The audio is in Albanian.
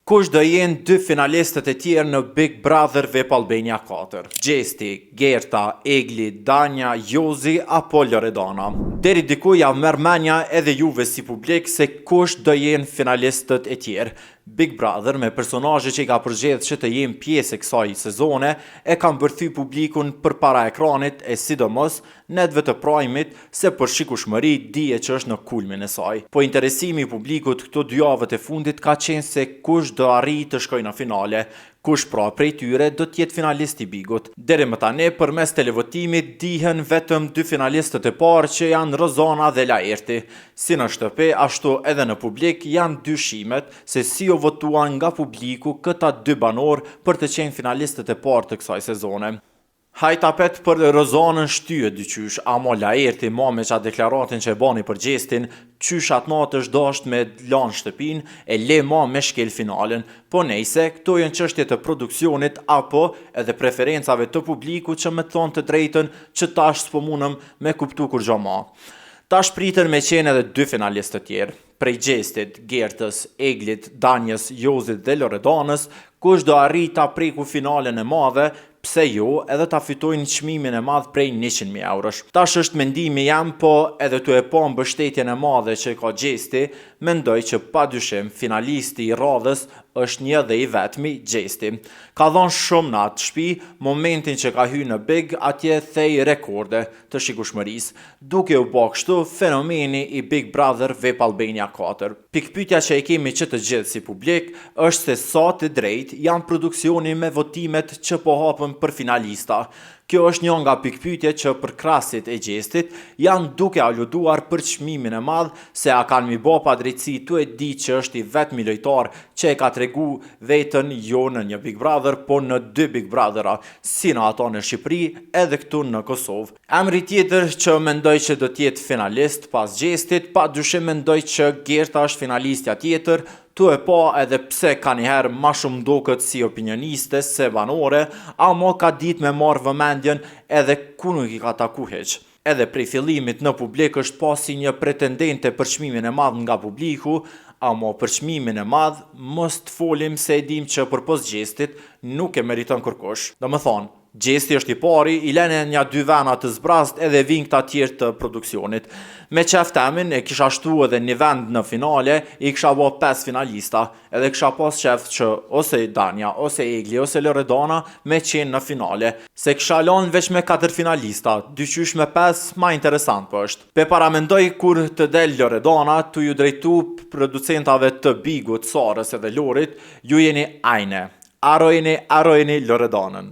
Kush do jenë dy finalistët e tjerë në Big Brother VIP Albania 4? Gjesti, Gerta, Egli, Danja, Jozi apo Loredana? Deri diku ja merr mendja edhe juve si publik se kush do jenë finalistët e tjerë. Big Brother me personazhe që i ka përgjedhë që të jenë pjesë e kësaj sezone e kanë bërthy publikun përpara ekranit e sidomos netëve të Prime-it se për shikueshmëri dihet që është në kulmin e saj. Po interesimi i publikut këto 2 javët e fundit ka qenë se kush do arrijë të shkojë në finale. Kush pra prej tyre do t'jetë finalist i Bigut. Deri më tani përmes televotimit dihen vetëm 2 finalistët e parë që janë Rozana dhe Laerti. Si në shtëpi, ashtu edhe në publik janë dyshimet se si u votuan nga publiku këta 2 banor për të qenë finalistët e parë të kësaj sezone. Hajtapet për Rozanën shtyhet dyqysh, amo Laerti ma me qatë deklaratin që e bani për Gjestin, qysh atë natë është dasht me lanë shtëpin e le ma me shkel finalen, po nejse, këto janë çështje të produksionit apo edhe preferencave të publiku që me thonë të drejtën që tash s'po munëm me kuptu kur gjo ma. Tash pritën me qenë edhe 2 finalistë të tjerë, prej Gjestit, Gertës, Eglit, Danjës, Jozit dhe Loredanës, kush do arrit ta preku finalen e madhe, pse jo edhe ta fitojnë çmimin e madh prej 100.000 eurosh. Tash është mendimi jam, po edhe tu e pa mbështetjen e madhe që ka Gjesti, mendoj që padyshim finalisti i radhës është një dhe i vetmi Gjesti. Ka dhënë shumë në atë shtëpi, momentin që ka hyrë në Big, atje thej rekorde të shikueshmërisë. Duke u bë kështu fenomeni i Big Brother VIP Albania 4. Pikpyetja që e kemi që të gjithë si publik është se sa të drejtë janë produksioni me votimet që po hapën për finalista. Kjo është një nga pikpyetjet që për krasit e Gjestit janë duke aluduar për çmimin e madh se a kanë mi bë pa drejtësi tu e di që është i vetmi lojtar që e ka tregu veten jo në një Big Brother, po në 2 Big Brothera, si në ato në Shqipëri edhe këtu në Kosovë. Emri tjetër që mendoj që do t'jetë finalist pas Gjestit, padyshim mendoj që Gerta është finalistja tjetër. Tu e pa edhe pse ka njëherë ma shumë duket si opinioniste se banore, amo ka dit me marrë vëmendjen edhe ku nuk i ka taku heq. Edhe prej fillimit në publik është pasi një pretendente për çmimin e madh nga publiku, amo për çmimin e madh mos të folim se e dim që përpos Gjestit nuk e meriton kërkush. Do më thonë, Gjesti është i pari, i lene një 2 vena të zbrast edhe vinë këta tjerë të produksionit. Me qef temin e kisha shtu edhe një vend në finale, i kisha bo 5 finalista, edhe kisha pas qef që ose Danja, ose Egli, ose Loredana me qenë në finale. Se kisha lanë veç me 4 finalista, dyqysh me 5 ma interesant për është. Pe paramendoj kur të del Loredana, tu ju drejtu producentave të Bigut, Sarës edhe Lorit, ju jeni ajne. Arojni Loredanën.